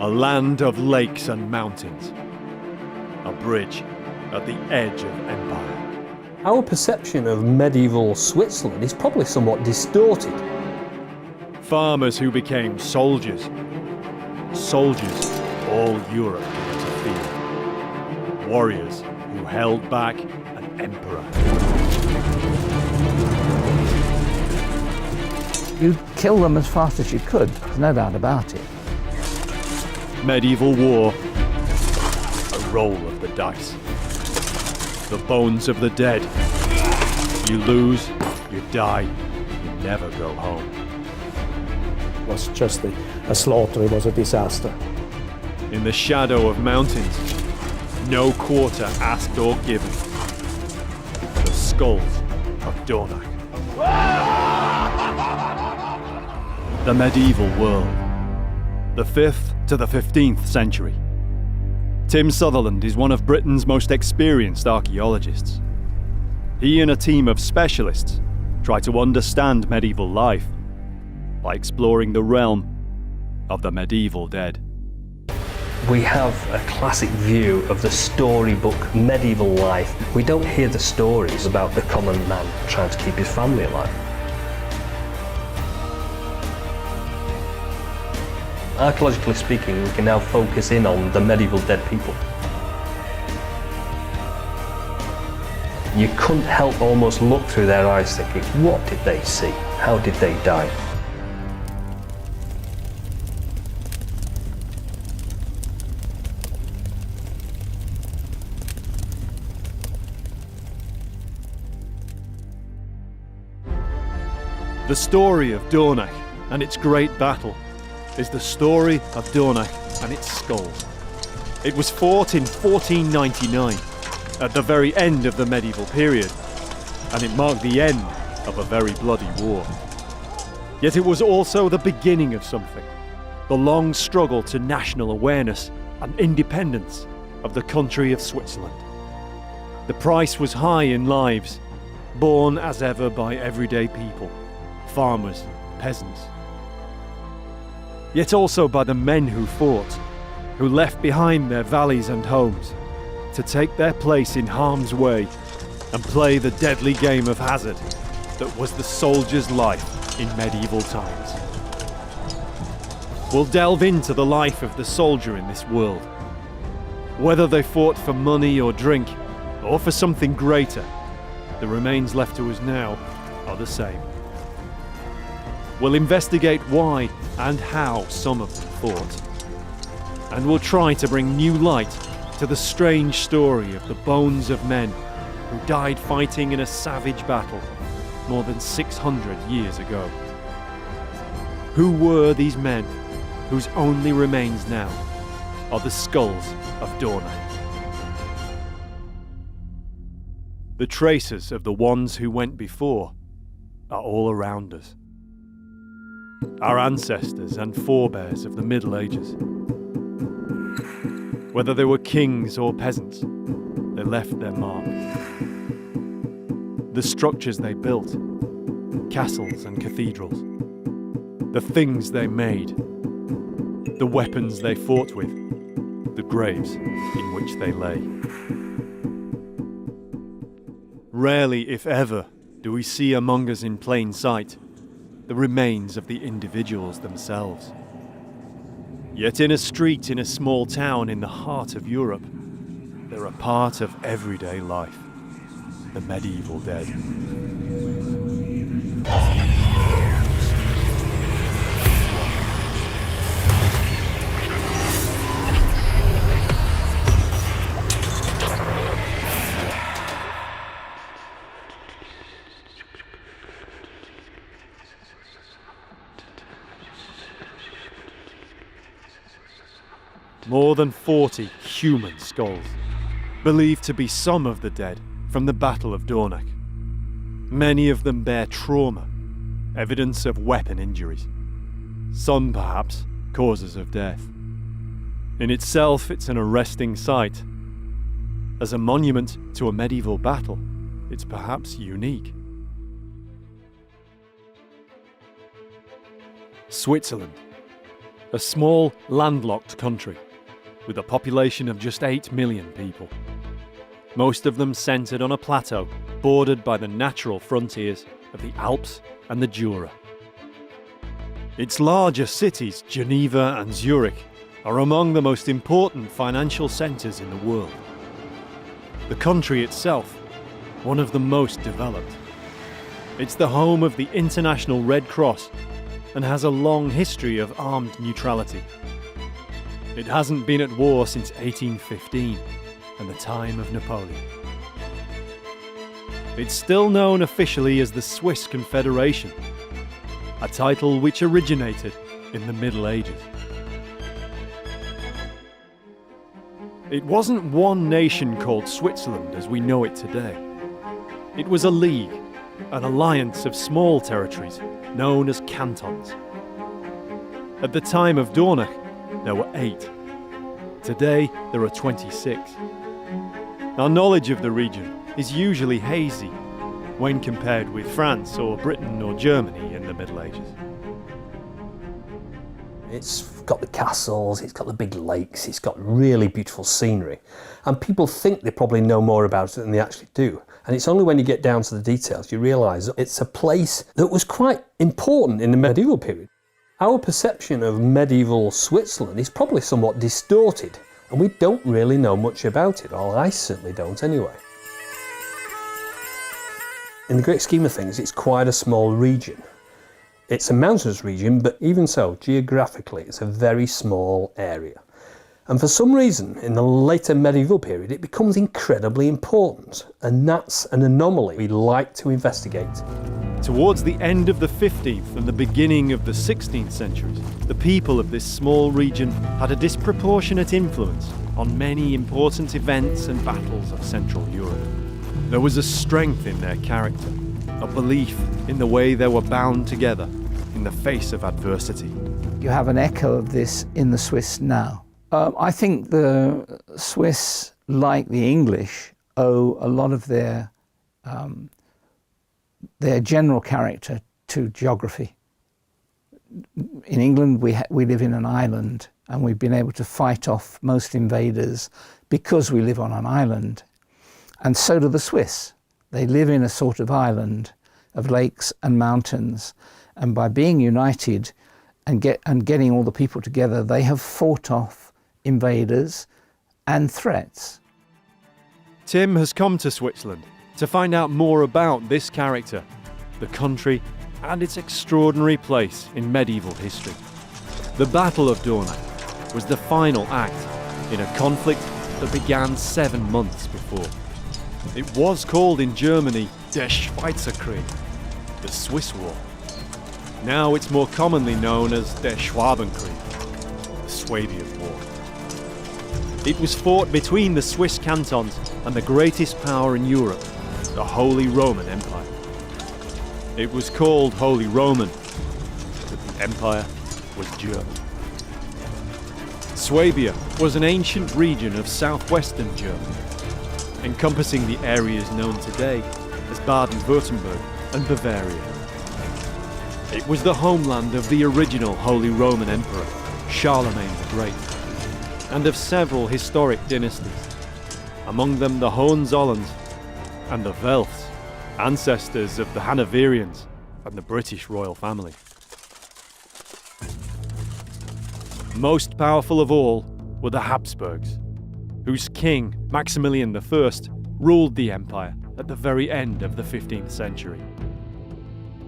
A land of lakes and mountains. A bridge at the edge of empire. Our perception of medieval Switzerland is probably somewhat distorted. Farmers who became soldiers. Soldiers all Europe began to fear. Warriors who held back an emperor. You'd kill them as fast as you could, there's no doubt about it. Medieval war. A roll of the dice. The bones of the dead. You lose, you die, you never go home. It was just a slaughter, it was a disaster. In the shadow of mountains, no quarter asked or given. The skulls of Dornach. The medieval world. The 5th to the 15th century. Tim Sutherland is one of Britain's most experienced archaeologists. He and a team of specialists try to understand medieval life by exploring the realm of the medieval dead. We have a classic view of the storybook medieval life. We don't hear the stories about the common man trying to keep his family alive. Archaeologically speaking, we can now focus in on the medieval dead people. You couldn't help almost look through their eyes thinking, what did they see? How did they die? The story of Dornach and its great battle is the story of Dornach and its skulls. It was fought in 1499, at the very end of the medieval period, and it marked the end of a very bloody war. Yet it was also the beginning of something, the long struggle to national awareness and independence of the country of Switzerland. The price was high in lives, borne as ever by everyday people, farmers, peasants. Yet also by the men who fought, who left behind their valleys and homes to take their place in harm's way and play the deadly game of hazard that was the soldier's life in medieval times. We'll delve into the life of the soldier in this world. Whether they fought for money or drink, or for something greater, the remains left to us now are the same. We'll investigate why and how some of them fought. And we'll try to bring new light to the strange story of the bones of men who died fighting in a savage battle more than 600 years ago. Who were these men whose only remains now are the skulls of Dornach? The traces of the ones who went before are all around us. Our ancestors and forebears of the Middle Ages. Whether they were kings or peasants, they left their mark. The structures they built, castles and cathedrals, the things they made, the weapons they fought with, the graves in which they lay. Rarely, if ever, do we see among us in plain sight the remains of the individuals themselves. Yet in a street in a small town in the heart of Europe, they're a part of everyday life, the medieval dead. More than 40 human skulls, believed to be some of the dead from the Battle of Dornach. Many of them bear trauma, evidence of weapon injuries. Some, perhaps, causes of death. In itself, it's an arresting sight. As a monument to a medieval battle, it's perhaps unique. Switzerland, a small, landlocked country with a population of just 8 million people. Most of them centred on a plateau bordered by the natural frontiers of the Alps and the Jura. Its larger cities, Geneva and Zurich, are among the most important financial centres in the world. The country itself, one of the most developed. It's the home of the International Red Cross and has a long history of armed neutrality. It hasn't been at war since 1815 and the time of Napoleon. It's still known officially as the Swiss Confederation, a title which originated in the Middle Ages. It wasn't one nation called Switzerland as we know it today. It was a league, an alliance of small territories known as cantons. At the time of Dornach, there were 8. Today, there are 26. Our knowledge of the region is usually hazy when compared with France or Britain or Germany in the Middle Ages. It's got the castles, it's got the big lakes, it's got really beautiful scenery. And people think they probably know more about it than they actually do. And it's only when you get down to the details you realise that it's a place that was quite important in the medieval period. Our perception of medieval Switzerland is probably somewhat distorted, and we don't really know much about it, or I certainly don't anyway. In the great scheme of things, it's quite a small region. It's a mountainous region, but even so, geographically, it's a very small area. And for some reason, in the later medieval period, it becomes incredibly important, and that's an anomaly we'd like to investigate. Towards the end of the 15th and the beginning of the 16th centuries, the people of this small region had a disproportionate influence on many important events and battles of Central Europe. There was a strength in their character, a belief in the way they were bound together in the face of adversity. You have an echo of this in the Swiss now. I think the Swiss, like the English, owe a lot of their general character to geography. In England, we live in an island, and we've been able to fight off most invaders because we live on an island. And so do the Swiss. They live in a sort of island of lakes and mountains, and by being united and getting all the people together, they have fought off invaders and threats. Tim has come to Switzerland to find out more about this character, the country, and its extraordinary place in medieval history. The Battle of Dornach was the final act in a conflict that began 7 months before. It was called in Germany Der Schweizerkrieg, the Swiss War. Now it's more commonly known as Der Schwabenkrieg, the Swabian War. It was fought between the Swiss cantons and the greatest power in Europe, the Holy Roman Empire. It was called Holy Roman, but the empire was German. Swabia was an ancient region of southwestern Germany, encompassing the areas known today as Baden-Württemberg and Bavaria. It was the homeland of the original Holy Roman Emperor, Charlemagne the Great, and of several historic dynasties, among them the Hohenzollerns and the Welfs, ancestors of the Hanoverians and the British royal family. Most powerful of all were the Habsburgs, whose king, Maximilian I, ruled the empire at the very end of the 15th century.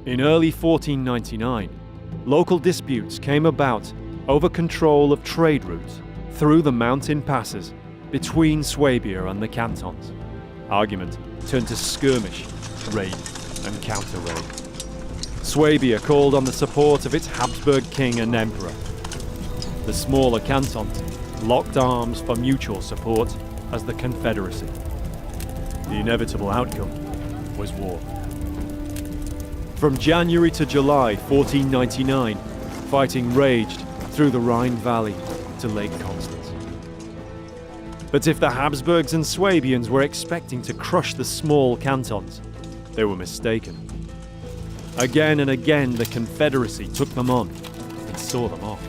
In early 1499, local disputes came about over control of trade routes through the mountain passes between Swabia and the cantons. Argument turned to skirmish, raid and counter-raid. Swabia called on the support of its Habsburg king and emperor. The smaller cantons locked arms for mutual support as the Confederacy. The inevitable outcome was war. From January to July 1499, fighting raged through the Rhine Valley to Lake Constance. But if the Habsburgs and Swabians were expecting to crush the small cantons, they were mistaken. Again and again the Confederacy took them on, saw them off.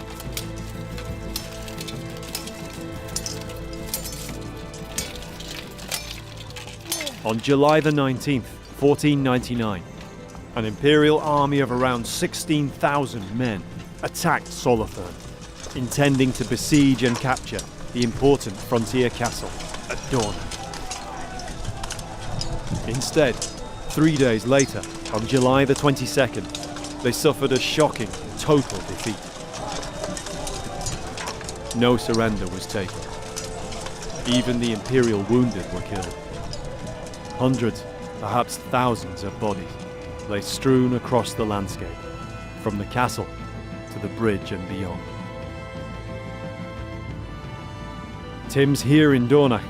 On July the 19th, 1499, an imperial army of around 16,000 men attacked Solothurn, intending to besiege and capture the important frontier castle at Dornach. Instead, 3 days later, on July the 22nd, they suffered a shocking, total defeat. No surrender was taken. Even the imperial wounded were killed. Hundreds, perhaps thousands of bodies lay strewn across the landscape, from the castle to the bridge and beyond. Tim's here in Dornach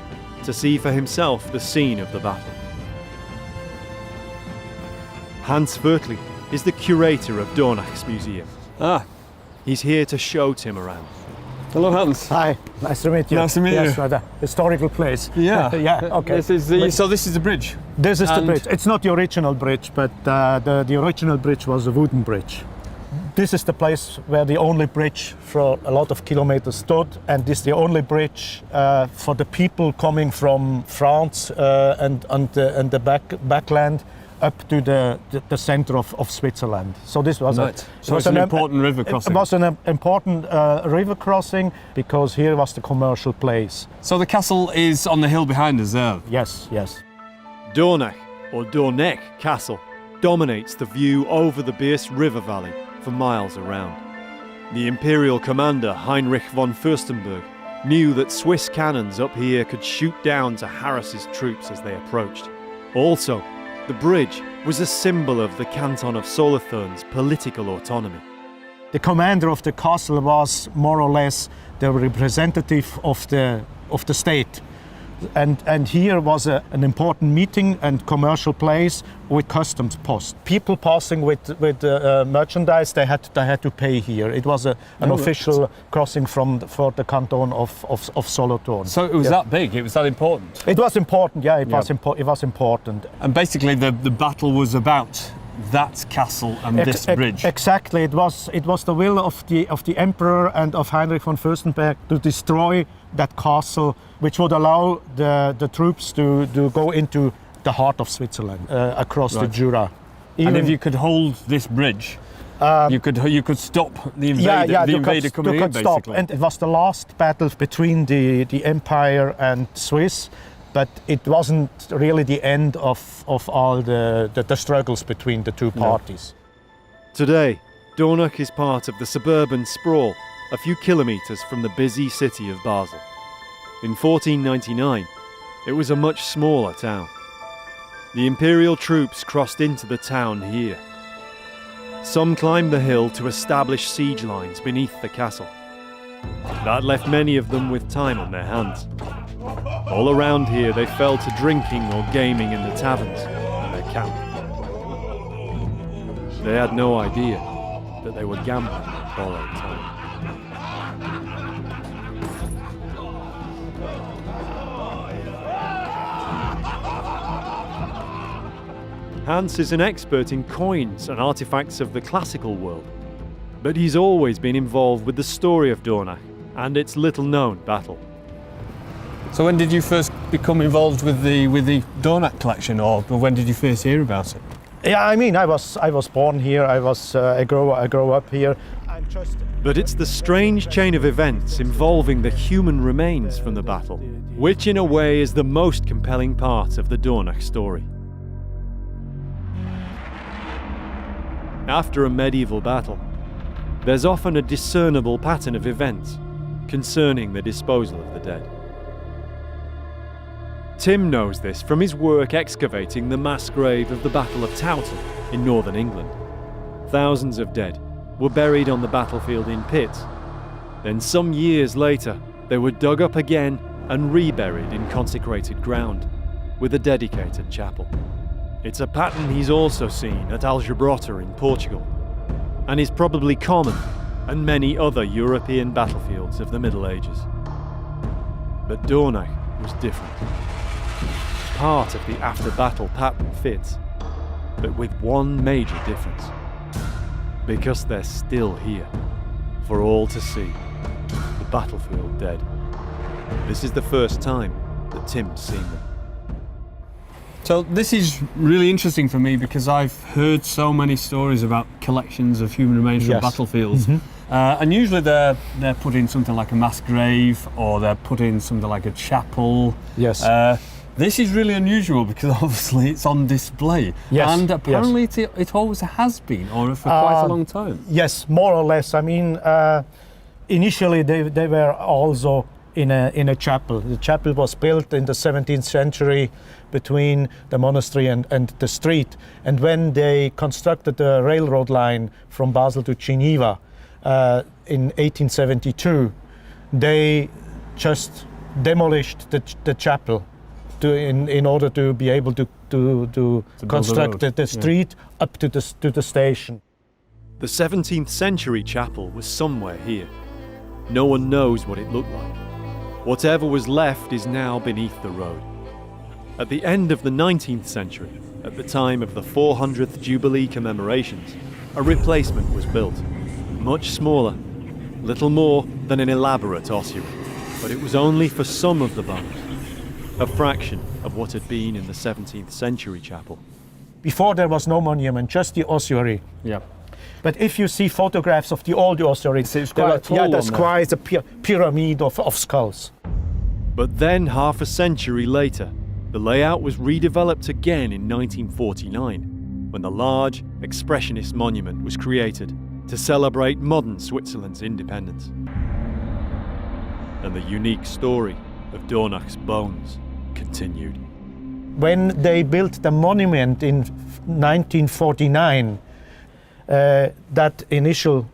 to see for himself the scene of the battle. Hans Viertli is the curator of Dornach's museum. He's here to show Tim around. Hello, Hans. Hi, nice to meet you. Nice to meet yes, you. The historical place. Yeah. Yeah, okay. So this is the bridge? This is the And- bridge. It's not the original bridge, but the original bridge was a wooden bridge. This is the place where the only bridge for a lot of kilometers stood, and this is the only bridge for the people coming from France and the backland up to the center of Switzerland. So this was Right. So it's an important river crossing. It was an important river crossing because here was the commercial place. So the castle is on the hill behind us there. Yes, yes. Dornach, or Dornach Castle, dominates the view over the Birs River Valley for miles around. The imperial commander Heinrich von Fürstenberg knew that Swiss cannons up here could shoot down to harass his troops as they approached. Also, the bridge was a symbol of the canton of Solothurn's political autonomy. The commander of the castle was more or less the representative of the state. And here was an important meeting and commercial place with customs post. People passing with merchandise, they had to pay here. It was an official crossing for the canton of Solothurn. So it was that big, it was that important. It was important, yeah, it was important. And basically the battle was about that castle and this bridge. Exactly, it was the will of the emperor and of Heinrich von Fürstenberg to destroy that castle, which would allow the troops to go into the heart of Switzerland, across the Jura. And if you could hold this bridge, you could stop the invader coming in, stop. basically. And it was the last battle between the Empire and Swiss, but it wasn't really the end of all the struggles between the two parties. Today, Dornach is part of the suburban sprawl, a few kilometres from the busy city of Basel. In 1499, it was a much smaller town. The imperial troops crossed into the town here. Some climbed the hill to establish siege lines beneath the castle. That left many of them with time on their hands. All around here they fell to drinking or gaming in the taverns and their camp. They had no idea that they were gambling borrowed time. Hans is an expert in coins and artifacts of the classical world, but he's always been involved with the story of Dornach and its little-known battle. So when did you first become involved with the Dornach collection, or when did you first hear about it? Yeah, I mean, I was born here. I grew up here. But it's the strange chain of events involving the human remains from the battle, which in a way is the most compelling part of the Dornach story. After a medieval battle, there's often a discernible pattern of events concerning the disposal of the dead. Tim knows this from his work excavating the mass grave of the Battle of Towton in northern England. Thousands of dead were buried on the battlefield in pits. Then some years later, they were dug up again and reburied in consecrated ground, with a dedicated chapel. It's a pattern he's also seen at Aljubrota in Portugal, and is probably common at many other European battlefields of the Middle Ages. But Dornach was different. Part of the after-battle pattern fits, but with one major difference. Because they're still here, for all to see. The battlefield dead. This is the first time that Tim's seen them. So this is really interesting for me because I've heard so many stories about collections of human remains from Yes. battlefields. And usually they're put in something like a mass grave, or they're put in something like a chapel. Yes. This is really unusual because obviously it's on display. Yes, And apparently it always has been, or for quite a long time. Yes, more or less. I mean, initially they were also in a chapel. The chapel was built in the 17th century between the monastery and the street. And when they constructed the railroad line from Basel to Geneva in 1872, they just demolished the chapel in order to be able to construct the street up to the station. The 17th century chapel was somewhere here. No one knows what it looked like. Whatever was left is now beneath the road. At the end of the 19th century, at the time of the 400th Jubilee commemorations, a replacement was built. Much smaller, little more than an elaborate ossuary, but it was only for some of the bones, a fraction of what had been in the 17th century chapel. Before there was no monument, just the ossuary. Yeah. But if you see photographs of the old ossuary, It's quite a tall there's one, quite a pyramid of skulls. But then, half a century later, the layout was redeveloped again in 1949, when the large, expressionist monument was created to celebrate modern Switzerland's independence. And the unique story of Dornach's bones continued. When they built the monument in 1949, that initial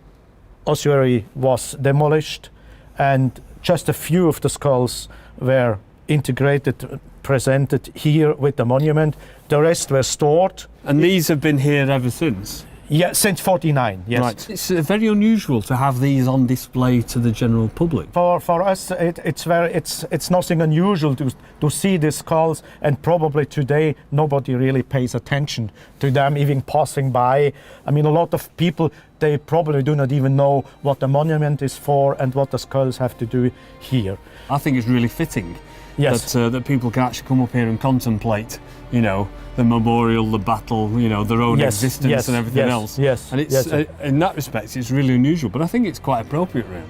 ossuary was demolished, and just a few of the skulls were integrated, presented here with the monument. The rest were stored. And these have been here ever since? Yeah, since 49, yes. Right. It's very unusual to have these on display to the general public. For us, it's nothing unusual to see these skulls, and probably today nobody really pays attention to them, even passing by. I mean, a lot of people, they probably do not even know what the monument is for and what the skulls have to do here. I think it's really fitting Yes. that people can actually come up here and contemplate, you know, the memorial, the battle, you know, their own Yes, existence yes, and everything yes, else. yes, And it's yes. in that respect, it's really unusual, but I think it's quite appropriate, really.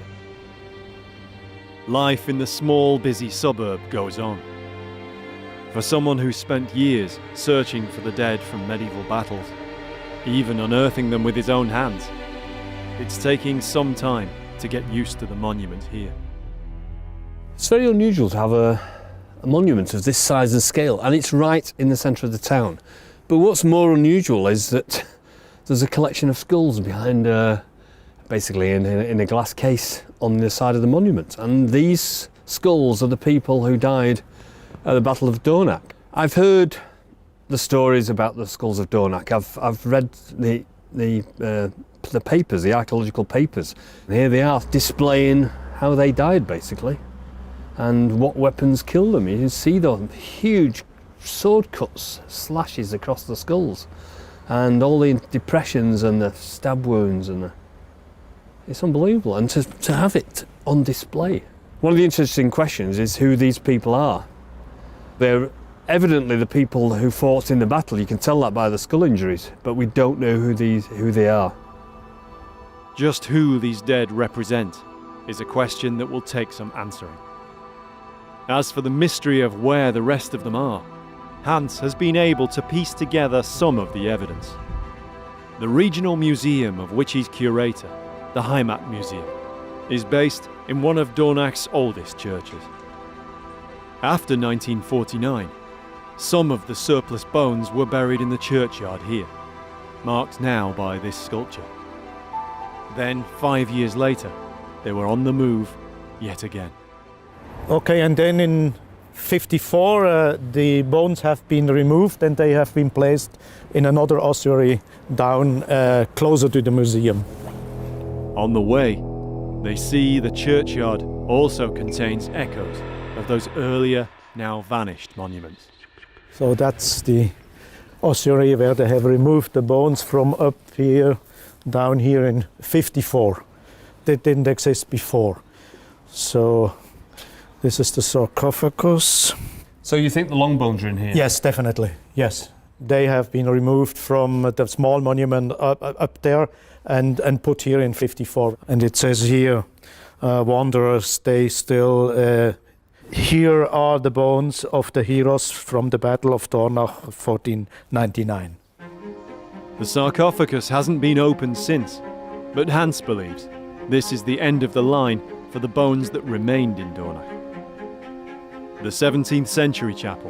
Life in the small, busy suburb goes on. For someone who spent years searching for the dead from medieval battles, even unearthing them with his own hands, it's taking some time to get used to the monument here. It's very unusual to have a monument of this size and scale, and it's right in the centre of the town. But what's more unusual is that there's a collection of skulls behind, basically in a glass case on the side of the monument. And these skulls are the people who died at the Battle of Dornach. I've heard the stories about the skulls of Dornach. I've read the papers, the archaeological papers. And here they are displaying how they died, basically, and what weapons killed them. You can see the huge sword cuts, slashes across the skulls, and all the depressions and the stab wounds, and it's unbelievable. And to have it on display. One of the interesting questions is who these people are. They're evidently the people who fought in the battle. You can tell that by the skull injuries, but we don't know who they are. Just who these dead represent is a question that will take some answering. As for the mystery of where the rest of them are, Hans has been able to piece together some of the evidence. The regional museum of which he's curator, the Heimat Museum, is based in one of Dornach's oldest churches. After 1949, some of the surplus bones were buried in the churchyard here, marked now by this sculpture. Then, 5 years later, they were on the move yet again. Okay, and then in 54, the bones have been removed and they have been placed in another ossuary down closer to the museum. On the way, they see the churchyard also contains echoes of those earlier, now vanished monuments. So that's the ossuary where they have removed the bones from up here, down here in 54. didn't exist before. So this is the sarcophagus. So you think the long bones are in here? Yes, definitely, yes. They have been removed from the small monument up there and put here in 54. And it says here, wanderers, they still... here are the bones of the heroes from the Battle of Dornach, 1499. The sarcophagus hasn't been opened since, but Hans believes this is the end of the line for the bones that remained in Dornach. The 17th century chapel,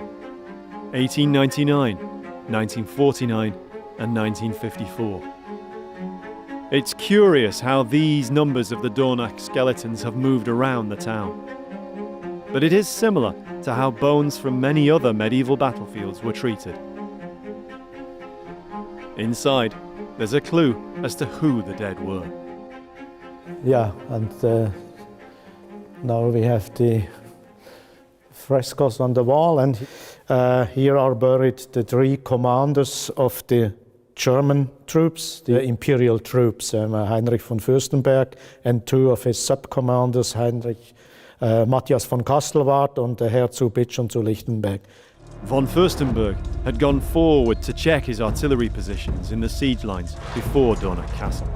1899, 1949 and 1954. It's curious how these numbers of the Dornach skeletons have moved around the town. But it is similar to how bones from many other medieval battlefields were treated. Inside, there's a clue as to who the dead were. Yeah, and now we have the frescoes on the wall, and here are buried the 3 commanders of the German troops, the imperial troops, Heinrich von Fürstenberg, and 2 of his sub-commanders, Matthias von Kastelwart and the Herr zu Bitsch und zu Lichtenberg. Von Fürstenberg had gone forward to check his artillery positions in the siege lines before Dornach Castle.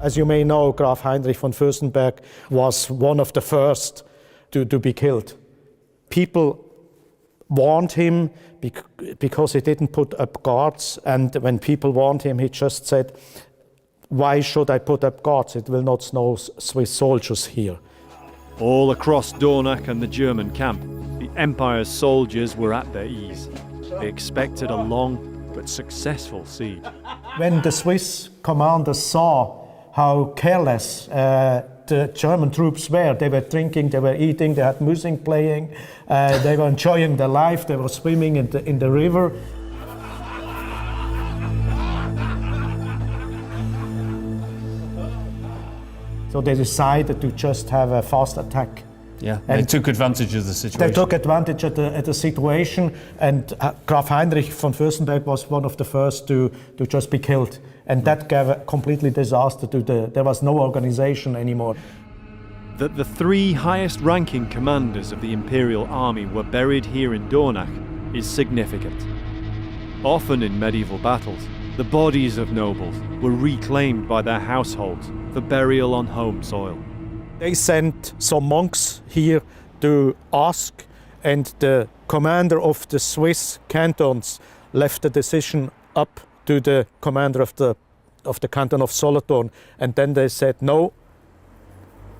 As you may know, Graf Heinrich von Fürstenberg was one of the first to be killed. People warned him because he didn't put up guards, and when people warned him, he just said, "Why should I put up guards? It will not snow Swiss soldiers here." All across Dornach and the German camp, the Empire's soldiers were at their ease. They expected a long but successful siege. When the Swiss commanders saw how careless the German troops were, they were drinking, they were eating, they had music playing, they were enjoying their life, they were swimming in the river. So they decided to just have a fast attack. Yeah, and they took advantage of the situation. They took advantage of the situation, and Graf Heinrich von Fürstenberg was one of the first to just be killed. And that gave a completely disaster to there was no organization anymore. That the 3 highest-ranking commanders of the Imperial Army were buried here in Dornach is significant. Often in medieval battles, the bodies of nobles were reclaimed by their households for burial on home soil. They sent some monks here to ask, and the commander of the Swiss cantons left the decision up to the commander of the canton of Solothurn, and then they said, no,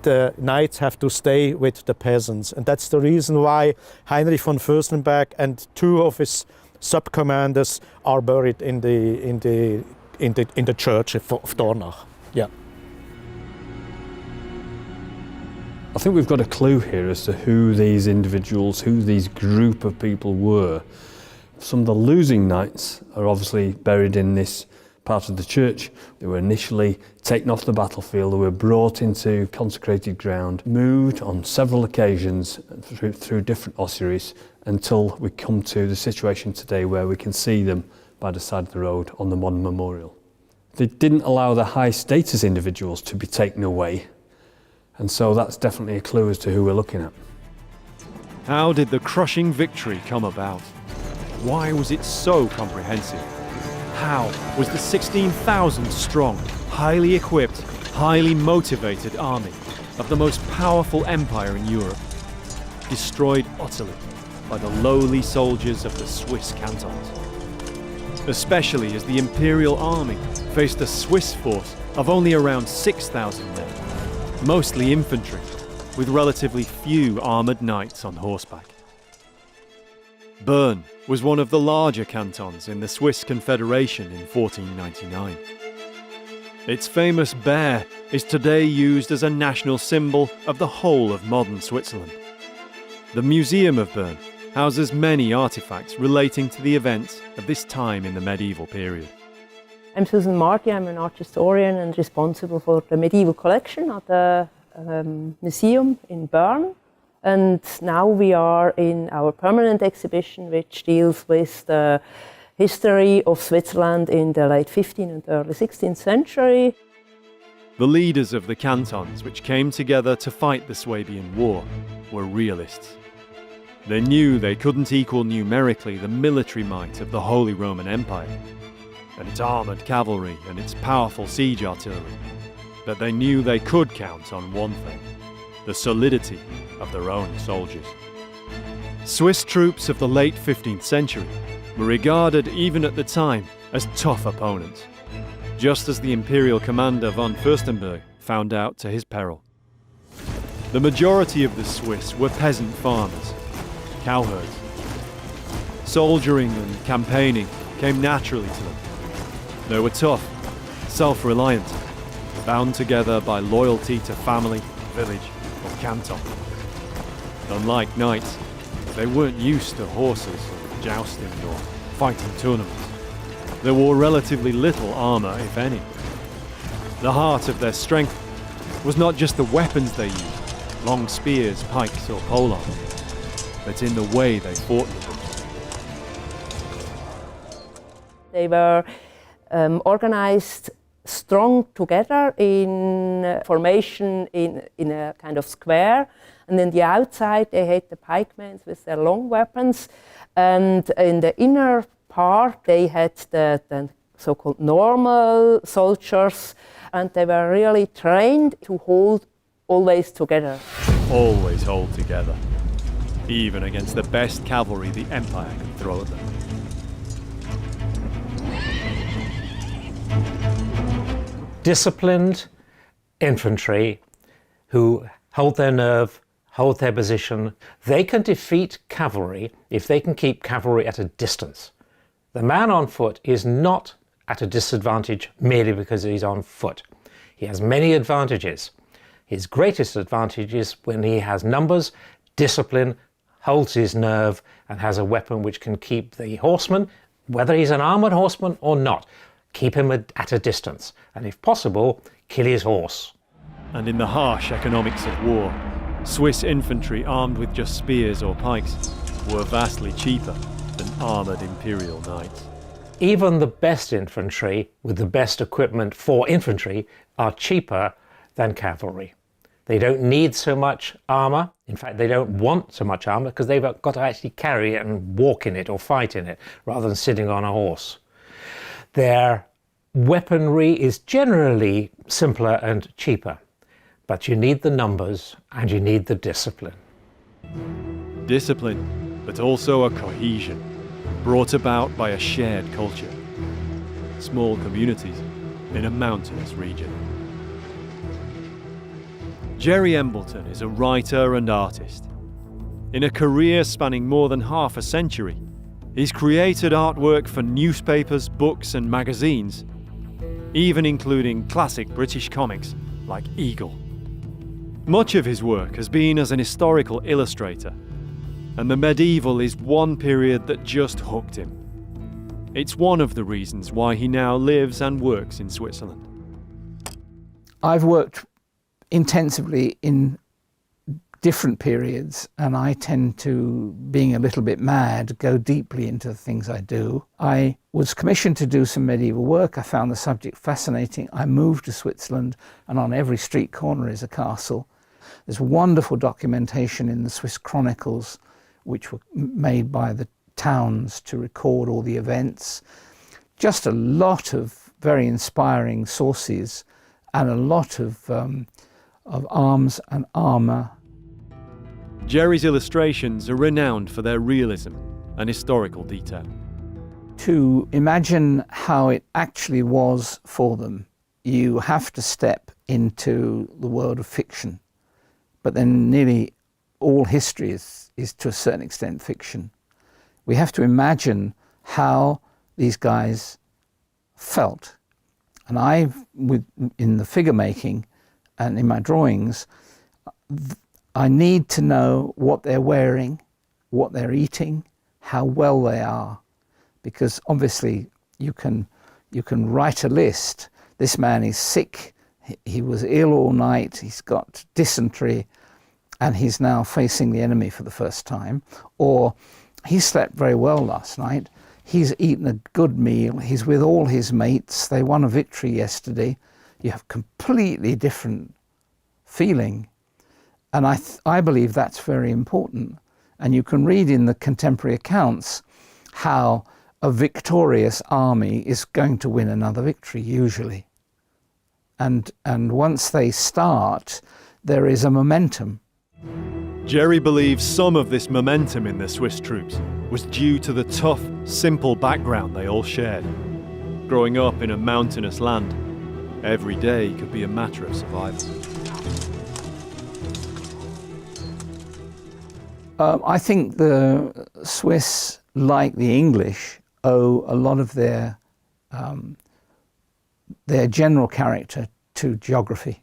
the knights have to stay with the peasants. And that's the reason why Heinrich von Fürstenberg and 2 of his sub-commanders are buried in the church of Dornach. Yeah. I think we've got a clue here as to who these individuals, who these group of people were. Some of the losing knights are obviously buried in this part of the church. They were initially taken off the battlefield, they were brought into consecrated ground, moved on several occasions through different ossuaries until we come to the situation today where we can see them by the side of the road on the modern memorial. They didn't allow the high status individuals to be taken away, and so that's definitely a clue as to who we're looking at. How did the crushing victory come about? Why was it so comprehensive? How was the 16,000 strong, highly equipped, highly motivated army of the most powerful empire in Europe destroyed utterly by the lowly soldiers of the Swiss cantons? Especially as the imperial army faced a Swiss force of only around 6,000 men, mostly infantry, with relatively few armoured knights on horseback. Bern was one of the larger cantons in the Swiss Confederation in 1499. Its famous bear is today used as a national symbol of the whole of modern Switzerland. The Museum of Bern houses many artifacts relating to the events of this time in the medieval period. I'm Susan Marty, I'm an art historian and responsible for the medieval collection at the museum in Bern. And now we are in our permanent exhibition, which deals with the history of Switzerland in the late 15th and early 16th century. The leaders of the cantons which came together to fight the Swabian War were realists. They knew they couldn't equal numerically the military might of the Holy Roman Empire, and its armoured cavalry and its powerful siege artillery, but they knew they could count on one thing: the solidity of their own soldiers. Swiss troops of the late 15th century were regarded even at the time as tough opponents, just as the imperial commander von Fürstenberg found out to his peril. The majority of the Swiss were peasant farmers, cowherds. Soldiering and campaigning came naturally to them. They were tough, self-reliant, bound together by loyalty to family, village, or canton. Unlike knights, they weren't used to horses, or jousting, or fighting tournaments. They wore relatively little armour, if any. The heart of their strength was not just the weapons they used, long spears, pikes, or polearms, but in the way they fought with them. They were organized strong together in formation in a kind of square, and in the outside they had the pikemen with their long weapons, and in the inner part they had the so-called normal soldiers, and they were really trained to hold always together. Always hold together, even against the best cavalry the Empire could throw at them. Disciplined infantry who hold their nerve, hold their position. They can defeat cavalry if they can keep cavalry at a distance. The man on foot is not at a disadvantage merely because he's on foot. He has many advantages. His greatest advantage is when he has numbers, discipline, holds his nerve, and has a weapon which can keep the horseman, whether he's an armoured horseman or not, keep him at a distance, and if possible, kill his horse. And in the harsh economics of war, Swiss infantry armed with just spears or pikes were vastly cheaper than armoured imperial knights. Even the best infantry with the best equipment for infantry are cheaper than cavalry. They don't need so much armour. In fact, they don't want so much armour because they've got to actually carry it and walk in it or fight in it rather than sitting on a horse. Their weaponry is generally simpler and cheaper, but you need the numbers and you need the discipline. Discipline, but also a cohesion, brought about by a shared culture. Small communities in a mountainous region. Jerry Embleton is a writer and artist. In a career spanning more than half a century, he's created artwork for newspapers, books and magazines, even including classic British comics like Eagle. Much of his work has been as an historical illustrator, and the medieval is one period that just hooked him. It's one of the reasons why he now lives and works in Switzerland. I've worked intensively in different periods, and I tend to, being a little bit mad, go deeply into the things I do. I was commissioned to do some medieval work. I found the subject fascinating. I moved to Switzerland, and on every street corner is a castle. There's wonderful documentation in the Swiss chronicles, which were made by the towns to record all the events. Just a lot of very inspiring sources, and a lot of arms and armour. Jerry's illustrations are renowned for their realism and historical detail. To imagine how it actually was for them, you have to step into the world of fiction. But then nearly all history is to a certain extent fiction. We have to imagine how these guys felt. And in the figure making and in my drawings, I need to know what they're wearing, what they're eating, how well they are. Because obviously you can write a list. This man is sick, he was ill all night, he's got dysentery, and he's now facing the enemy for the first time. Or he slept very well last night, He's eaten a good meal, he's with all his mates, they won a victory yesterday. You have completely different feeling. And I believe that's very important. And you can read in the contemporary accounts how a victorious army is going to win another victory, usually. And once they start, there is a momentum. Jerry believes some of this momentum in the Swiss troops was due to the tough, simple background they all shared. Growing up in a mountainous land, every day could be a matter of survival. I think the Swiss, like the English, owe a lot of their general character to geography.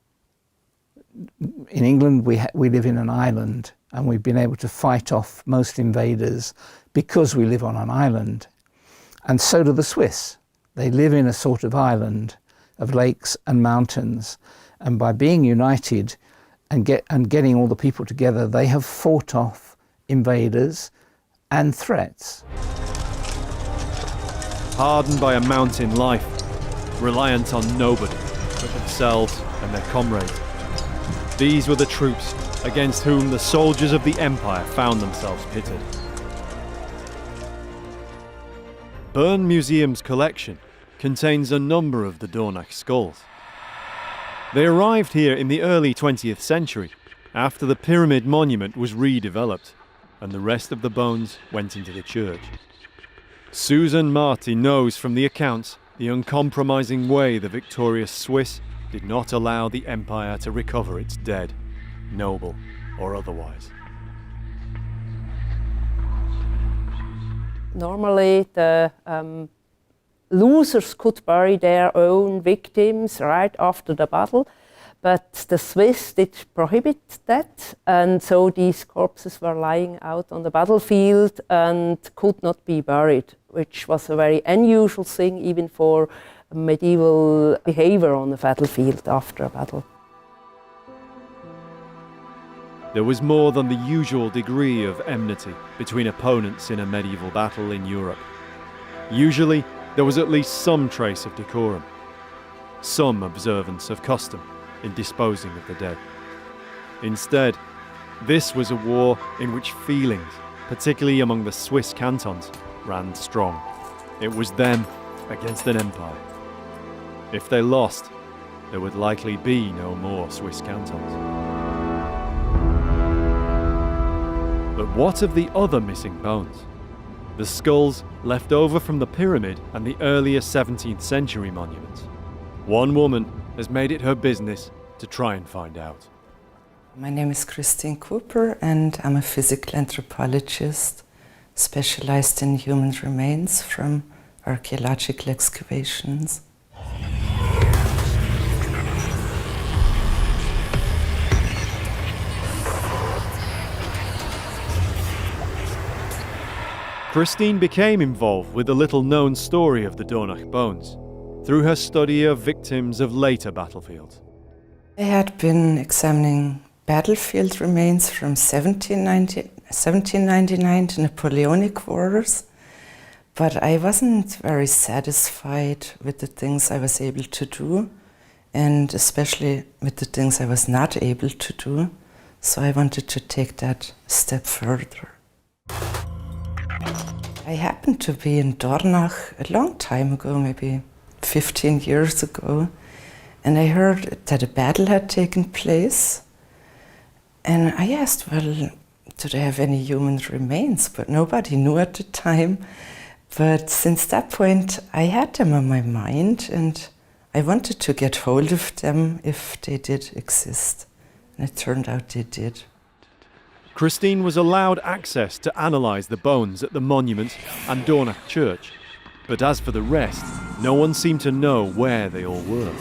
In England, we live in an island, and we've been able to fight off most invaders because we live on an island. And so do the Swiss. They live in a sort of island of lakes and mountains, and by being united and getting all the people together, they have fought off invaders and threats. Hardened by a mountain life, reliant on nobody but themselves and their comrades. These were the troops against whom the soldiers of the Empire found themselves pitted. Bern Museum's collection contains a number of the Dornach skulls. They arrived here in the early 20th century, after the pyramid monument was redeveloped, and the rest of the bones went into the church. Susan Marty knows from the accounts the uncompromising way the victorious Swiss did not allow the Empire to recover its dead, noble or otherwise. Normally, the losers could bury their own victims right after the battle, but the Swiss did prohibit that, and so these corpses were lying out on the battlefield and could not be buried, which was a very unusual thing even for medieval behavior on the battlefield after a battle. There was more than the usual degree of enmity between opponents in a medieval battle in Europe. Usually, there was at least some trace of decorum, some observance of custom in disposing of the dead. Instead, this was a war in which feelings, particularly among the Swiss cantons, ran strong. It was them against an empire. If they lost, there would likely be no more Swiss cantons. But what of the other missing bones? The skulls left over from the pyramid and the earlier 17th century monuments. One woman has made it her business to try and find out. My name is Christine Cooper, and I'm a physical anthropologist specialized in human remains from archaeological excavations. Christine became involved with the little-known story of the Dornach bones through her study of victims of later battlefields. I had been examining battlefield remains from 1799 to Napoleonic Wars, but I wasn't very satisfied with the things I was able to do, and especially with the things I was not able to do, so I wanted to take that step further. I happened to be in Dornach a long time ago, maybe 15 years ago, and I heard that a battle had taken place. And I asked, well, do they have any human remains? But nobody knew at the time. But since that point, I had them on my mind, and I wanted to get hold of them if they did exist. And it turned out they did. Christine was allowed access to analyse the bones at the monument and Dornach Church, but as for the rest, no one seemed to know where they all were.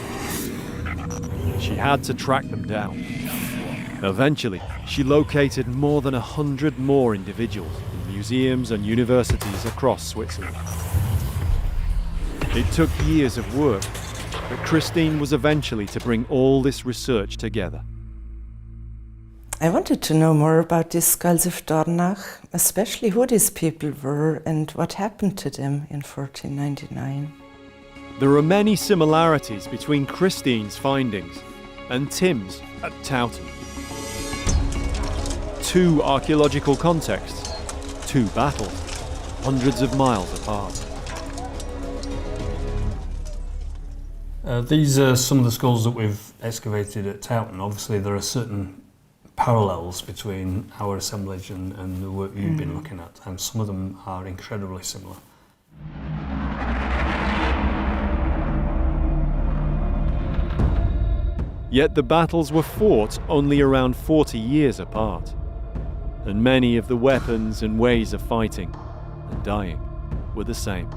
She had to track them down. Eventually, she located more than 100 more individuals in museums and universities across Switzerland. It took years of work, but Christine was eventually to bring all this research together. I wanted to know more about these skulls of Dornach, especially who these people were and what happened to them in 1499. There are many similarities between Christine's findings and Tim's at Towton. Two archaeological contexts, two battles, hundreds of miles apart. These are some of the skulls that we've excavated at Towton. Obviously there are certain parallels between our assemblage and the work you've been looking at, and some of them are incredibly similar. Yet the battles were fought only around 40 years apart, and many of the weapons and ways of fighting and dying were the same.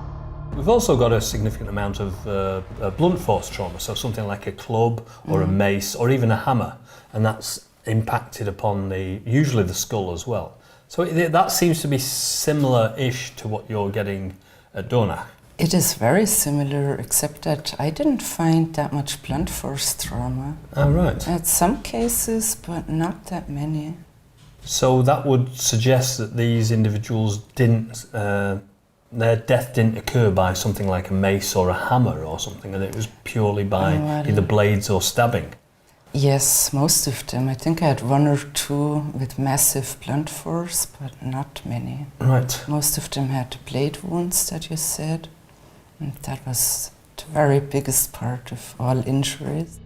We've also got a significant amount of blunt force trauma, so something like a club or a mace or even a hammer, and that's impacted upon usually the skull as well. So that seems to be similar-ish to what you're getting at Dornach. It is very similar, except that I didn't find that much blunt force trauma. Oh, right. At some cases, but not that many. So that would suggest that these individuals didn't, their death didn't occur by something like a mace or a hammer or something, and it was purely by either blades or stabbing. Yes, most of them. I think I had one or two with massive blunt force, but not many. Right. Most of them had blade wounds that you said, and that was the very biggest part of all injuries.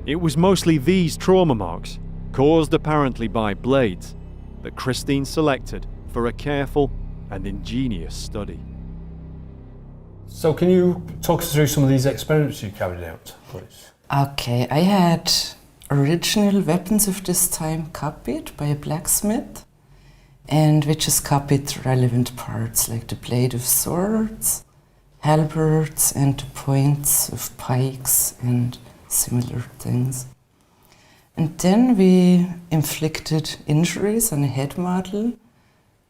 It was mostly these trauma marks, caused apparently by blades, that Christine selected for a careful and ingenious study. So can you talk us through some of these experiments you carried out, please? Okay, I had original weapons of this time copied by a blacksmith, and we just copied the relevant parts, like the blade of swords, halberds, and the points of pikes and similar things. And then we inflicted injuries on a head model,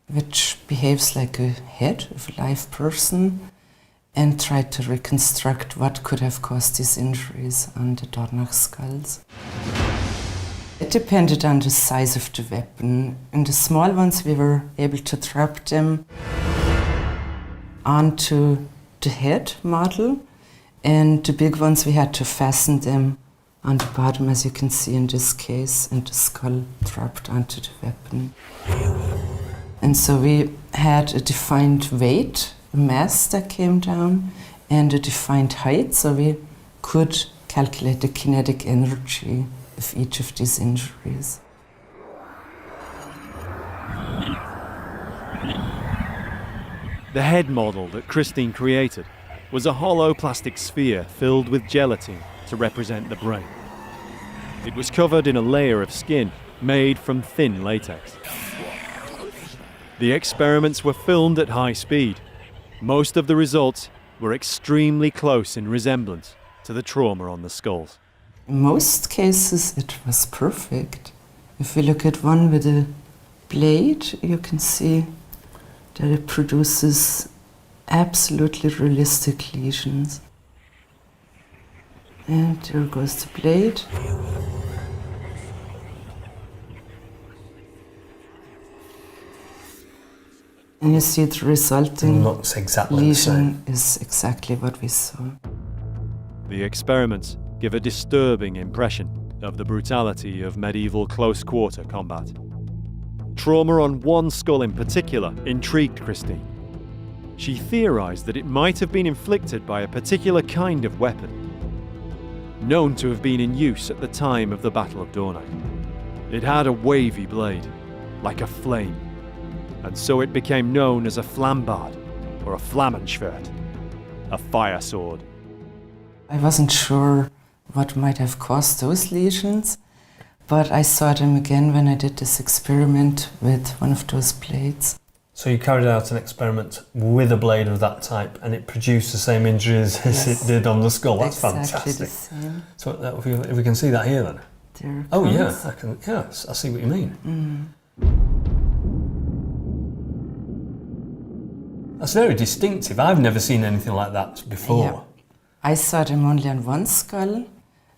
which behaves like a head of a live person, and tried to reconstruct what could have caused these injuries on the Dornach skulls. It depended on the size of the weapon. In the small ones, we were able to drop them onto the head model, and the big ones, we had to fasten them on the bottom, as you can see in this case, and the skull dropped onto the weapon. And so we had a defined weight, a mass that came down, and a defined height, so we could calculate the kinetic energy of each of these injuries. The head model that Christine created was a hollow plastic sphere filled with gelatin to represent the brain. It was covered in a layer of skin made from thin latex. The experiments were filmed at high speed. Most of the results were extremely close in resemblance to the trauma on the skulls. In most cases, it was perfect. If we look at one with a blade, you can see that it produces absolutely realistic lesions. And there goes the blade. And you see the resulting Looks exactly lesion is exactly what we saw. The experiments give a disturbing impression of the brutality of medieval close-quarter combat. Trauma on one skull in particular intrigued Christine. She theorized that it might have been inflicted by a particular kind of weapon, known to have been in use at the time of the Battle of Dornach. It had a wavy blade, like a flame, and so it became known as a flambard or a flammenschwert, a fire sword. I wasn't sure what might have caused those lesions, but I saw them again when I did this experiment with one of those blades. So you carried out an experiment with a blade of that type, and it produced the same injuries as it did on the skull. That's exactly fantastic. The same. So if we can see that here then. There it Oh comes. yeah, I can. Yes, I see what you mean. That's very distinctive. I've never seen anything like that before. Yeah. I saw them only on one skull,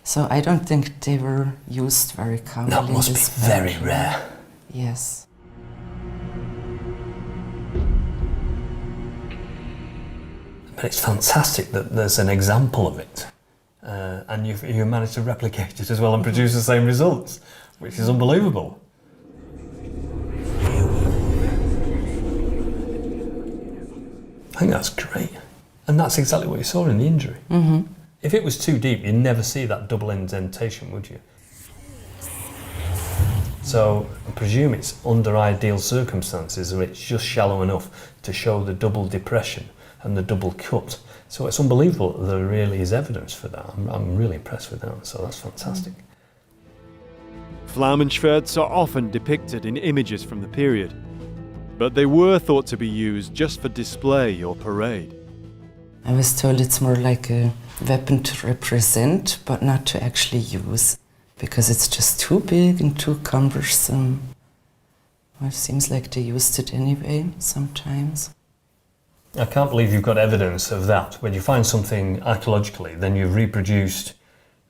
So I don't think they were used very commonly. That must in be this very fashion. rare. Yes. But it's fantastic that there's an example of it, and you managed to replicate it as well and produce the same results, which is unbelievable. I think that's great. And that's exactly what you saw in the injury. Mm-hmm. If it was too deep, you'd never see that double indentation, would you? So I presume it's under ideal circumstances, or it's just shallow enough to show the double depression and the double cut. So it's unbelievable that there really is evidence for that. I'm really impressed with that, so that's fantastic. Flammenschwerts are often depicted in images from the period, but they were thought to be used just for display or parade. I was told it's more like a weapon to represent, but not to actually use, because it's just too big and too cumbersome. Well, it seems like they used it anyway, sometimes. I can't believe you've got evidence of that. When you find something archaeologically, then you've reproduced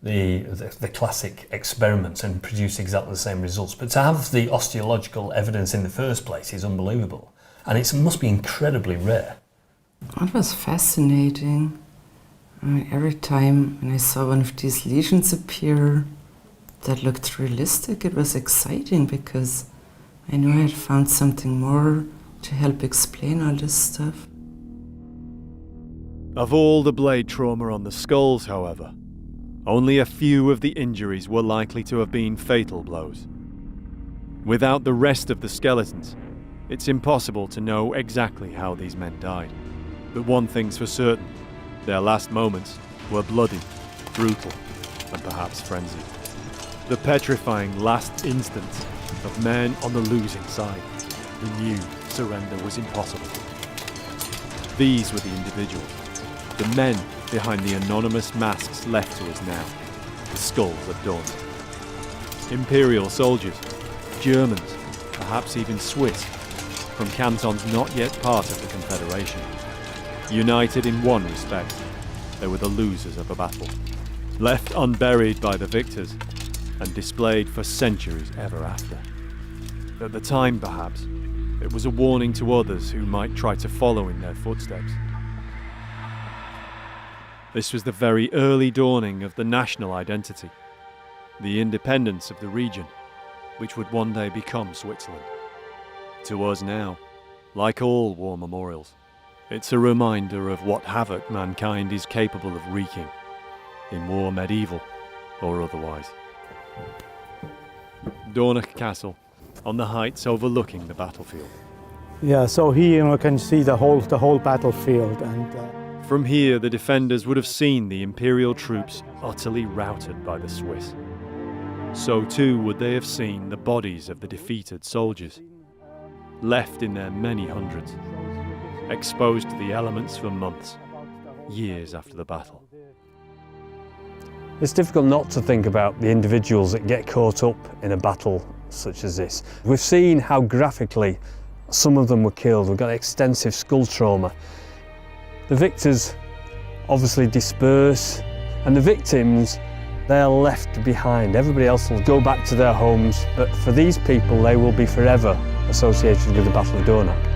the classic experiments and produce exactly the same results. But to have the osteological evidence in the first place is unbelievable. And it must be incredibly rare. It was fascinating. I mean, every time when I saw one of these lesions appear that looked realistic, it was exciting because I knew I had found something more to help explain all this stuff. Of all the blade trauma on the skulls, however, only a few of the injuries were likely to have been fatal blows. Without the rest of the skeletons, it's impossible to know exactly how these men died. But one thing's for certain, their last moments were bloody, brutal, and perhaps frenzied. The petrifying last instants of men on the losing side who knew surrender was impossible. These were the individuals, the men behind the anonymous masks left to us now, the skulls of Dornach. Imperial soldiers, Germans, perhaps even Swiss, from cantons not yet part of the Confederation. United in one respect, they were the losers of a battle, left unburied by the victors, and displayed for centuries ever after. At the time, perhaps, it was a warning to others who might try to follow in their footsteps. This was the very early dawning of the national identity, the independence of the region, which would one day become Switzerland. To us now, like all war memorials, it's a reminder of what havoc mankind is capable of wreaking, in war medieval or otherwise. Dornach Castle, on the heights overlooking the battlefield. Yeah, so here you can see the whole battlefield, and From here, the defenders would have seen the Imperial troops utterly routed by the Swiss. So too would they have seen the bodies of the defeated soldiers, left in their many hundreds, exposed to the elements for months, years after the battle. It's difficult not to think about the individuals that get caught up in a battle such as this. We've seen how graphically some of them were killed. We've got extensive skull trauma. The victors obviously disperse, and the victims, they're left behind. Everybody else will go back to their homes, but for these people, they will be forever associated with the Battle of Dornach.